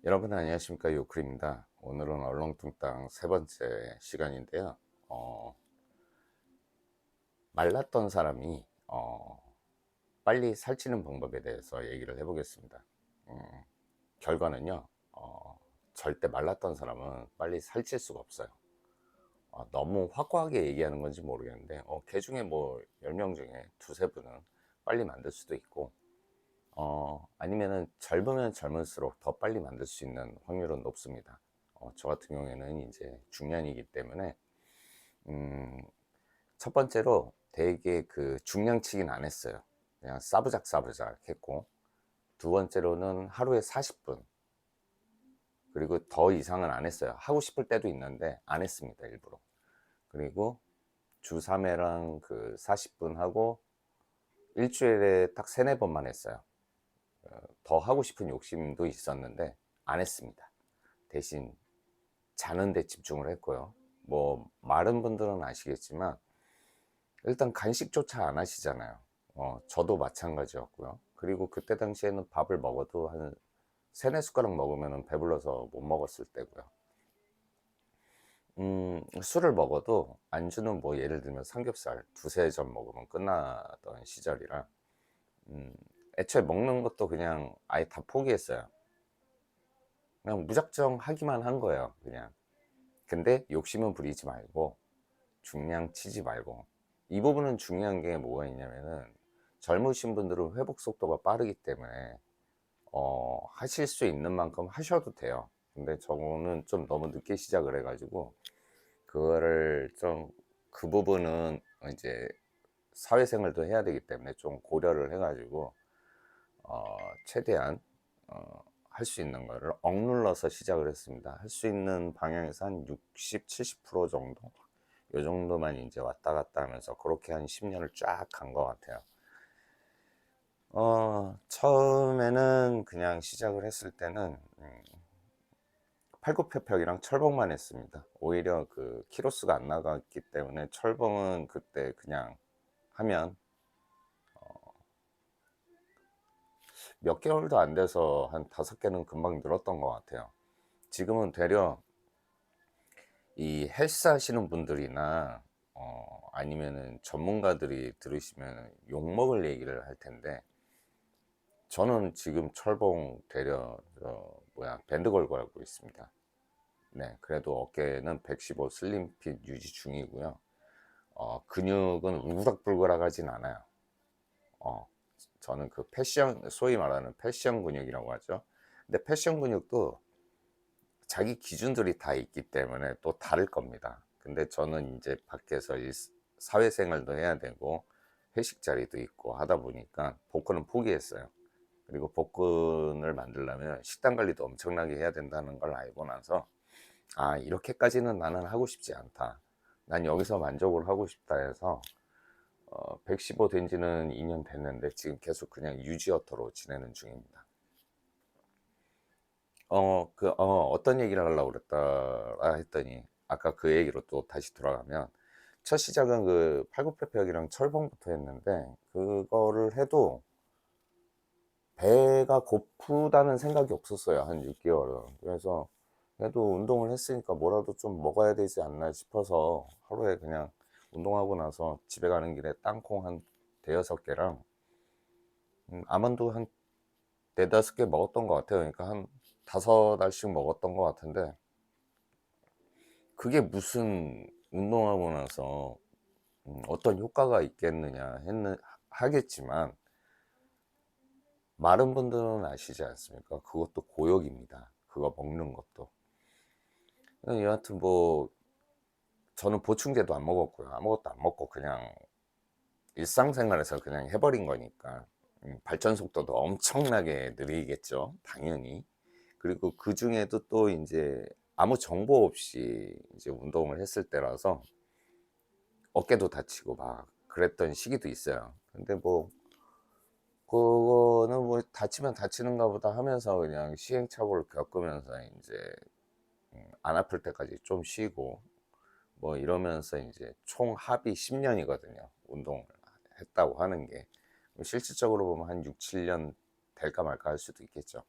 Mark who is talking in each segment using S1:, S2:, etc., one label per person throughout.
S1: 여러분 안녕하십니까, 요크입니다. 오늘은 얼렁뚱땅 세 번째 시간인데요. 말랐던 사람이 빨리 살찌는 방법에 대해서 얘기를 해보겠습니다. 음, 결과는요, 절대 말랐던 사람은 빨리 살찔 수가 없어요. 너무 확고하게 얘기하는 건지 모르겠는데 개 중에 뭐 10명 중에 두세 분은 빨리 만들 수도 있고, 아니면은 젊으면 젊을수록 더 빨리 만들 수 있는 확률은 높습니다. 저 같은 경우에는 이제 중년이기 때문에, 음, 첫 번째로 되게 그 중량치긴 안 했어요. 그냥 싸부작 싸부작 했고, 두 번째로는 하루에 40분, 그리고 더 이상은 안 했어요. 하고 싶을 때도 있는데 안 했습니다, 일부러. 그리고 주 3회랑 그 40분 하고 일주일에 딱 세네 번만 했어요. 더 하고 싶은 욕심도 있었는데 안 했습니다. 대신 자는 데 집중을 했고요. 뭐 마른 분들은 아시겠지만 일단 간식조차 안 하시잖아요. 저도 마찬가지였고요. 그리고 그때 당시에는 밥을 먹어도 한 세네 숟가락 먹으면 배불러서 못 먹었을 때고요. 술을 먹어도 안주는 뭐 예를 들면 삼겹살 두세 점 먹으면 끝나던 시절이라, 애초에 먹는 것도 그냥 아예 다 포기했어요. 그냥 무작정 하기만 한 거예요, 그냥. 근데 욕심은 부리지 말고 중량 치지 말고, 이 부분은 중요한 게 뭐가 있냐면은, 젊으신 분들은 회복 속도가 빠르기 때문에 하실 수 있는 만큼 하셔도 돼요. 근데 저는 좀 너무 늦게 시작을 해가지고 그거를 좀, 그 부분은 이제 사회생활도 해야 되기 때문에 좀 고려를 해가지고 최대한 할 수 있는 거를 억눌러서 시작을 했습니다. 할 수 있는 방향에서 한 60, 70% 정도, 요 정도만 이제 왔다 갔다 하면서 그렇게 한 10년을 쫙 간 것 같아요. 처음에는 그냥 시작을 했을 때는 팔굽혀펴기랑 철봉만 했습니다. 오히려 그 키로수가 안 나갔기 때문에 철봉은 그때 그냥 하면 몇 개월도 안 돼서 한 5개는 금방 늘었던 것 같아요. 지금은 되려 이 헬스 하시는 분들이나 아니면은 전문가들이 들으시면 욕먹을 얘기를 할 텐데, 저는 지금 철봉 되려 밴드 걸고 하고 있습니다. 네, 그래도 어깨는 115 슬림핏 유지 중이고요. 근육은 우락불가하진 않아요. 어, 저는 그 패션, 소위 말하는 패션 근육이라고 하죠. 근데 패션 근육도 자기 기준들이 다 있기 때문에 또 다를 겁니다. 근데 저는 이제 밖에서 사회생활도 해야 되고 회식 자리도 있고 하다 보니까 복근은 포기했어요. 그리고 복근을 만들려면 식단 관리도 엄청나게 해야 된다는 걸 알고 나서, 이렇게까지는 나는 하고 싶지 않다. 난 여기서 만족을 하고 싶다 해서 115 된 지는 2년 됐는데 지금 계속 그냥 유지어터로 지내는 중입니다. 어떤 얘기를 하려고 그랬다 했더니, 아까 그 얘기로 또 다시 돌아가면, 첫 시작은 그 팔굽혀펴기랑 철봉부터 했는데, 그거를 해도 배가 고프다는 생각이 없었어요, 한 6개월은. 그래서 그래도 운동을 했으니까 뭐라도 좀 먹어야 되지 않나 싶어서 하루에 그냥 운동하고 나서 집에 가는 길에 땅콩 한 대여섯 개랑 아몬드 한 네다섯 개 먹었던 것 같아요. 그러니까 한 5알씩 먹었던 것 같은데, 그게 무슨 운동하고 나서 어떤 효과가 있겠느냐 하겠지만, 마른 분들은 아시지 않습니까? 그것도 고역입니다. 그거 먹는 것도. 여하튼 뭐 저는 보충제도 안 먹었고요. 아무것도 안 먹고 그냥 일상생활에서 그냥 해버린 거니까 발전 속도도 엄청나게 느리겠죠, 당연히. 그리고 그 중에도 또 이제 아무 정보 없이 이제 운동을 했을 때라서 어깨도 다치고 막 그랬던 시기도 있어요. 근데 뭐 그거는 뭐 다치면 다치는가 보다 하면서 그냥 시행착오를 겪으면서 이제 안 아플 때까지 좀 쉬고 뭐 이러면서 이제 총 합이 10년이거든요. 운동을 했다고 하는 게. 실질적으로 보면 한 6, 7년 될까 말까 할 수도 있겠죠.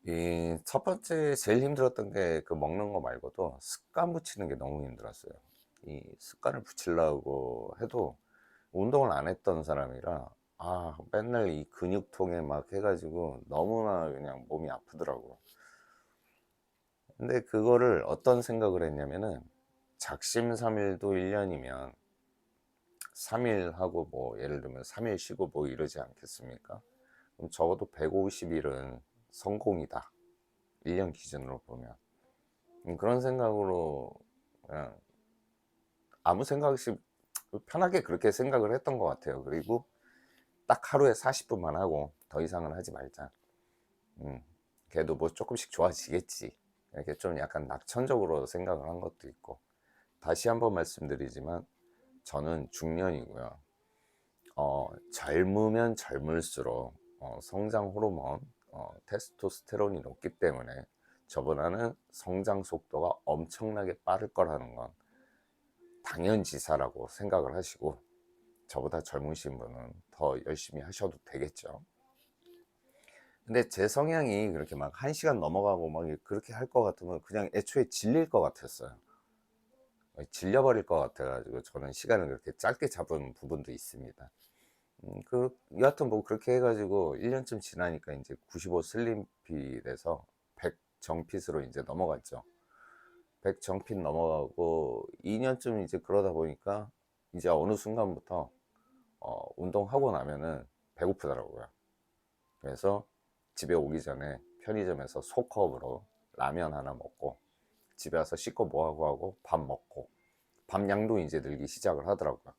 S1: 이 첫 번째 제일 힘들었던 게 그 먹는 거 말고도 습관 붙이는 게 너무 힘들었어요. 이 습관을 붙이려고 해도 운동을 안 했던 사람이라 맨날 이 근육통에 막 해가지고 너무나 그냥 몸이 아프더라고요. 근데 그거를 어떤 생각을 했냐면은 작심삼일도 1년이면 3일 하고 뭐 예를 들면 3일 쉬고 뭐 이러지 않겠습니까? 그럼 적어도 150일은 성공이다. 1년 기준으로 보면. 그런 생각으로 그냥 아무 생각 없이 편하게 그렇게 생각을 했던 것 같아요. 그리고 딱 하루에 40분만 하고 더 이상은 하지 말자. 음, 걔도 뭐 조금씩 좋아지겠지. 이렇게 좀 약간 낙천적으로 생각을 한 것도 있고. 다시 한번 말씀드리지만 저는 중년이고요. 젊으면 젊을수록 성장 호르몬, 테스토스테론이 높기 때문에 저보다는 성장 속도가 엄청나게 빠를 거라는 건 당연지사라고 생각을 하시고 저보다 젊으신 분은 더 열심히 하셔도 되겠죠. 근데 제 성향이 그렇게 막 1시간 넘어가고 막 그렇게 할 것 같으면 그냥 애초에 질릴 것 같았어요. 질려버릴 것 같아가지고 저는 시간을 그렇게 짧게 잡은 부분도 있습니다. 여하튼 뭐 그렇게 해가지고 1년쯤 지나니까 이제 95 슬림핏에서 100 정핏으로 이제 넘어갔죠. 100 정핏 넘어가고 2년쯤 이제 그러다 보니까 이제 어느 순간부터 운동하고 나면은 배고프더라고요. 그래서 집에 오기 전에 편의점에서 소컵으로 라면 하나 먹고 집에 와서 씻고 뭐하고 하고 밥 먹고 밥 양도 이제 늘기 시작을 하더라고요.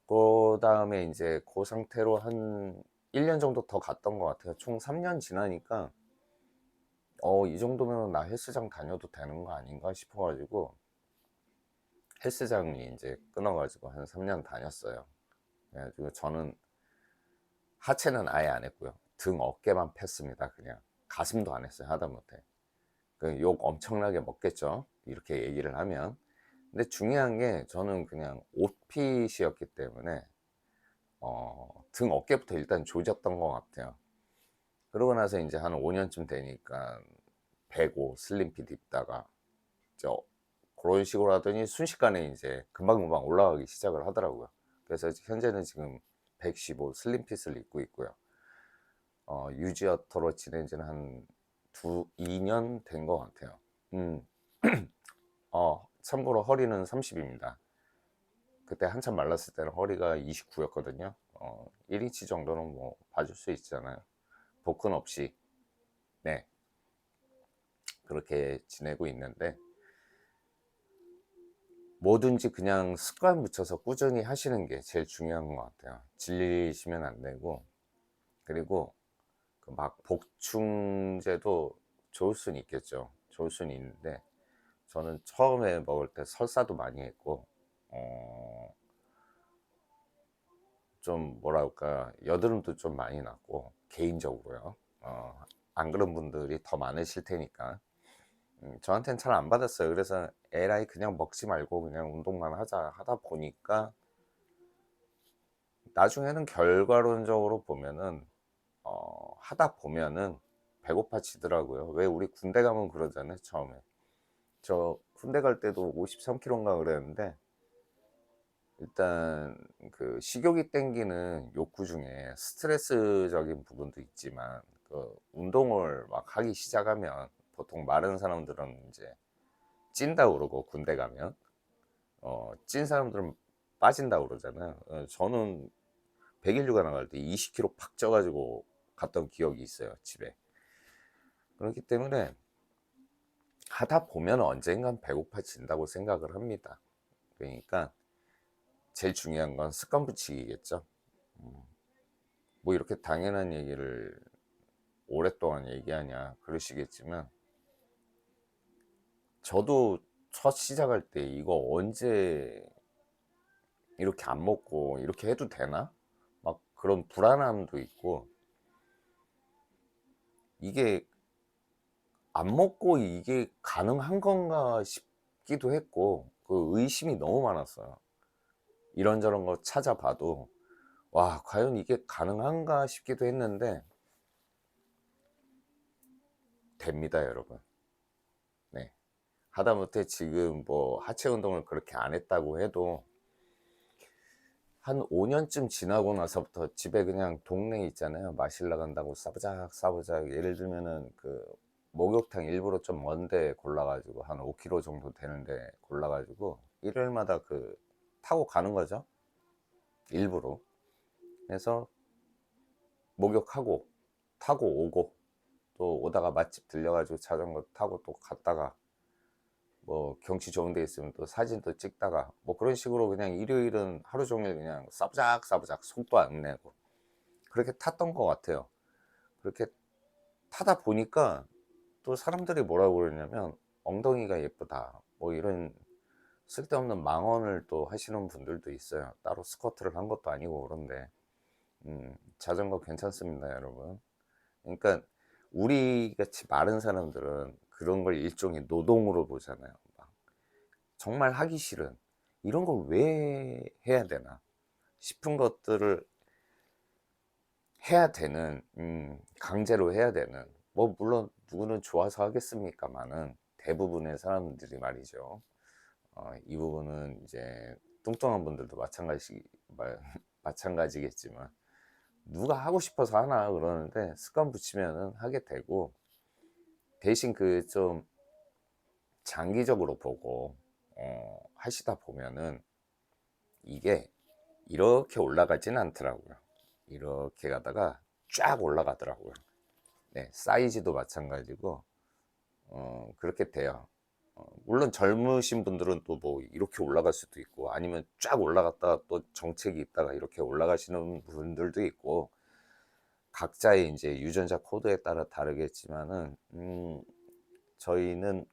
S1: 그 다음에 이제 그 상태로 한 1년 정도 더 갔던 것 같아요. 총 3년 지나니까 이 정도면 나 헬스장 다녀도 되는 거 아닌가 싶어가지고 헬스장이 이제 끊어가지고 한 3년 다녔어요. 그래가지고 저는 하체는 아예 안 했고요. 등 어깨만 뺐습니다. 그냥 가슴도 안 했어요. 하다못해 욕 엄청나게 먹겠죠, 이렇게 얘기를 하면. 근데 중요한 게 저는 그냥 옷핏이었기 때문에 등 어깨부터 일단 조졌던 것 같아요. 그러고 나서 이제 한 5년쯤 되니까 105 슬림핏 입다가 저 그런 식으로 하더니 순식간에 이제 금방금방 올라가기 시작을 하더라고요. 그래서 현재는 지금 115 슬림핏을 입고 있고요. 유지어터로 지낸 지는 한 2년 된 것 같아요. 음, 참고로 허리는 30입니다. 그때 한참 말랐을 때는 허리가 29였거든요. 1인치 정도는 뭐 봐줄 수 있잖아요. 복근 없이. 네, 그렇게 지내고 있는데 뭐든지 그냥 습관 붙여서 꾸준히 하시는 게 제일 중요한 것 같아요. 질리시면 안 되고, 그리고 그 막 복충제도 좋을 수는 있겠죠. 좋을 수는 있는데 저는 처음에 먹을 때 설사도 많이 했고 좀 뭐랄까 여드름도 좀 많이 났고 개인적으로요. 안 그런 분들이 더 많으실 테니까 저한테는 잘 안 받았어요. 그래서 에라이 그냥 먹지 말고 그냥 운동만 하자 하다 보니까 나중에는 결과론적으로 보면은 하다 보면은 배고파지더라고요. 왜 우리 군대 가면 그러잖아요. 처음에 저 군대 갈 때도 53kg인가 그랬는데 일단 그 식욕이 땡기는 욕구 중에 스트레스적인 부분도 있지만 그 운동을 막 하기 시작하면 보통 마른 사람들은 이제 찐다 그러고 군대 가면 찐 사람들은 빠진다 그러잖아요. 저는 100일 휴가 나갈 때 20kg 팍 쪄가지고 갔던 기억이 있어요, 집에. 그렇기 때문에 하다 보면 언젠간 배고파진다고 생각을 합니다. 그러니까 제일 중요한 건 습관 붙이기겠죠. 뭐 이렇게 당연한 얘기를 오랫동안 얘기하냐 그러시겠지만 저도 첫 시작할 때 이거 언제 이렇게 안 먹고 이렇게 해도 되나? 막 그런 불안함도 있고 이게 안 먹고 이게 가능한 건가 싶기도 했고 그 의심이 너무 많았어요. 이런저런 거 찾아봐도 와 과연 이게 가능한가 싶기도 했는데 됩니다, 여러분. 네. 하다못해 지금 뭐 하체 운동을 그렇게 안 했다고 해도 한 5년쯤 지나고 나서부터 집에 그냥 동네 있잖아요. 마실 나간다고 싸부작 싸부작, 예를 들면은 그 목욕탕 일부러 좀 먼데 골라가지고 한 5km 정도 되는데 골라가지고 일요일마다 그 타고 가는 거죠. 일부러. 그래서 목욕하고 타고 오고, 또 오다가 맛집 들려가지고 자전거 타고 또 갔다가 뭐 경치 좋은 데 있으면 또 사진도 찍다가 뭐 그런 식으로 그냥 일요일은 하루 종일 그냥 싸부작 싸부작 속도 안 내고 그렇게 탔던 것 같아요. 그렇게 타다 보니까 또 사람들이 뭐라고 그러냐면 엉덩이가 예쁘다 뭐 이런 쓸데없는 망언을 또 하시는 분들도 있어요. 따로 스쿼트를 한 것도 아니고. 그런데 자전거 괜찮습니다, 여러분. 그러니까 우리 같이 마른 사람들은 그런 걸 일종의 노동으로 보잖아요. 막 정말 하기 싫은 이런 걸 왜 해야 되나 싶은 것들을 해야 되는, 강제로 해야 되는, 뭐 물론 누구는 좋아서 하겠습니까마는 대부분의 사람들이 말이죠. 이 부분은 이제 뚱뚱한 분들도 마찬가지겠지만 누가 하고 싶어서 하나 그러는데 습관 붙이면은 하게 되고, 대신 그 좀 장기적으로 보고 하시다 보면은 이게 이렇게 올라가지는 않더라고요. 이렇게 가다가 쫙 올라가더라고요. 네, 사이즈도 마찬가지고 그렇게 돼요. 물론 젊으신 분들은 또 뭐 이렇게 올라갈 수도 있고, 아니면 쫙 올라갔다가 또 정책이 있다가 이렇게 올라가시는 분들도 있고, 각자의 이제 유전자 코드에 따라 다르겠지만은 저희는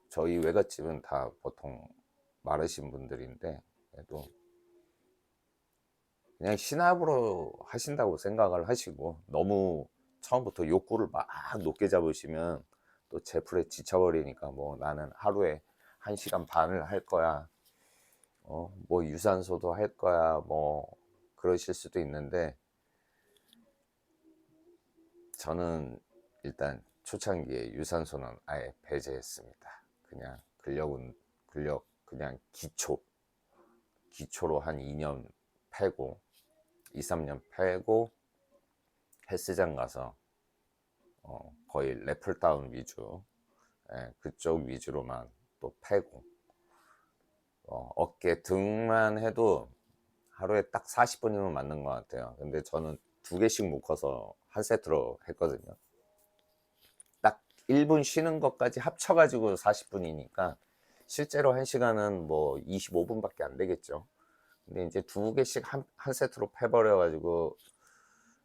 S1: 저희 외갓집은 다 보통 마르신 분들인데, 그래도 그냥 신압으로 하신다고 생각을 하시고, 너무 처음부터 욕구를 막 높게 잡으시면 또 제풀에 지쳐버리니까, 뭐 나는 하루에 1시간 반을 할 거야, 뭐 유산소도 할 거야, 뭐 그러실 수도 있는데, 저는 일단 초창기에 유산소는 아예 배제했습니다. 그냥 근력 그냥 기초로 한 2년 패고, 2, 3년 패고 헬스장 가서 거의 래플다운 위주, 그쪽 위주로만 또 패고, 어깨 등만 해도 하루에 딱 40분이면 맞는 것 같아요. 근데 저는 2개씩 묶어서 한 세트로 했거든요. 딱 1분 쉬는 것까지 합쳐가지고 40분이니까 실제로 1시간은 뭐 25분밖에 안 되겠죠. 근데 이제 2개씩 한 세트로 패버려가지고,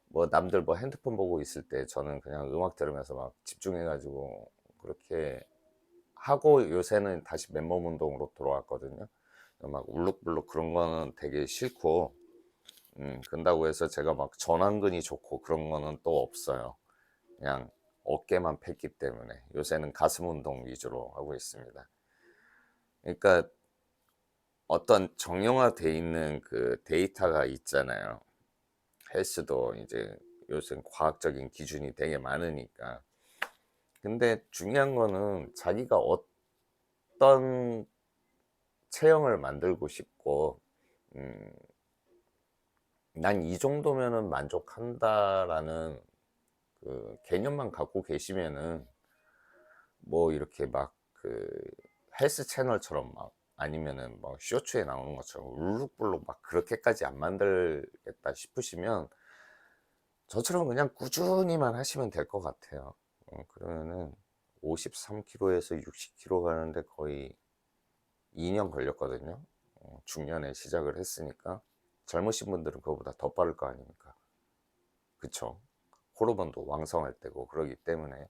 S1: 뭐 남들 뭐 핸드폰 보고 있을 때 저는 그냥 음악 들으면서 막 집중해가지고 그렇게 하고, 요새는 다시 맨몸 운동으로 돌아왔거든요. 막 울룩불룩 그런 거는 되게 싫고, 그런다고 해서 제가 막 전완근이 좋고 그런 거는 또 없어요. 그냥 어깨만 팼기 때문에 요새는 가슴 운동 위주로 하고 있습니다. 그러니까 어떤 정형화돼 있는 그 데이터가 있잖아요. 헬스도 이제 요새 과학적인 기준이 되게 많으니까. 근데 중요한 거는 자기가 어떤 체형을 만들고 싶고, 난 이 정도면은 만족한다라는 그 개념만 갖고 계시면은, 뭐 이렇게 막 그 헬스 채널처럼 막, 아니면은 뭐 쇼츠에 나오는 것처럼 울룩불룩 막 그렇게까지 안 만들겠다 싶으시면 저처럼 그냥 꾸준히만 하시면 될 것 같아요. 그러면은 53kg에서 60kg 가는데 거의 2년 걸렸거든요. 중년에 시작을 했으니까 젊으신 분들은 그거보다 더 빠를 거 아닙니까? 그쵸? 호르몬도 왕성할 때고 그러기 때문에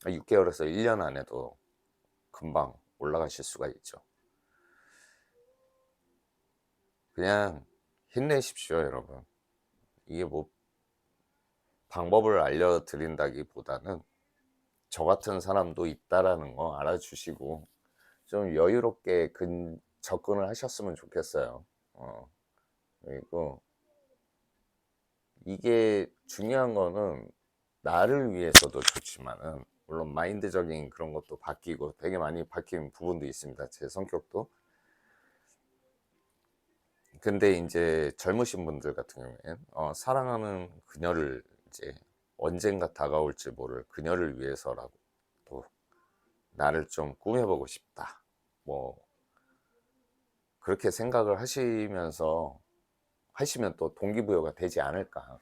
S1: 6개월에서 1년 안에도 금방 올라가실 수가 있죠. 그냥 힘내십시오, 여러분. 이게 뭐 방법을 알려드린다기보다는 저 같은 사람도 있다라는 거 알아주시고 좀 여유롭게 접근을 하셨으면 좋겠어요. 그리고 이게 중요한 거는 나를 위해서도 좋지만은 물론 마인드적인 그런 것도 바뀌고 되게 많이 바뀐 부분도 있습니다. 제 성격도. 근데 이제 젊으신 분들 같은 경우에는 사랑하는 그녀를 이제 언젠가 다가올지 모를 그녀를 위해서라도 또 나를 좀 꾸며보고 싶다. 뭐 그렇게 생각을 하시면서 하시면 또 동기부여가 되지 않을까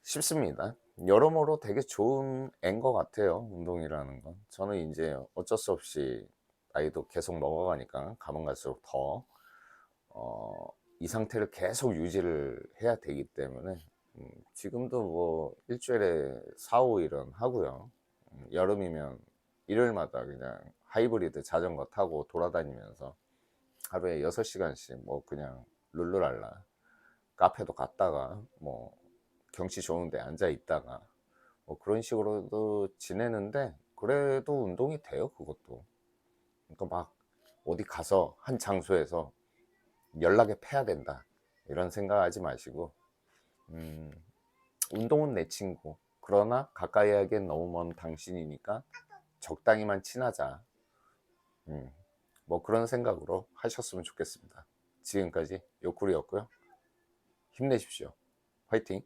S1: 싶습니다. 여러모로 되게 좋은 애인 것 같아요. 운동이라는 건. 저는 이제 어쩔 수 없이 나이도 계속 먹어가니까 가면 갈수록 더 이 상태를 계속 유지를 해야 되기 때문에 지금도 뭐 일주일에 4, 5일은 하고요. 여름이면 일요일마다 그냥 하이브리드 자전거 타고 돌아다니면서 하루에 6시간씩 뭐 그냥 룰루랄라 카페도 갔다가 뭐 경치 좋은데 앉아 있다가 뭐 그런 식으로도 지내는데 그래도 운동이 돼요. 그것도. 그러니까 막 어디 가서 한 장소에서 연락에 패야 된다 이런 생각하지 마시고 운동은 내 친구, 그러나 가까이 하기엔 너무 먼 당신이니까 적당히만 친하자. 뭐 그런 생각으로 하셨으면 좋겠습니다. 지금까지 요쿠리였고요. 힘내십시오. 화이팅!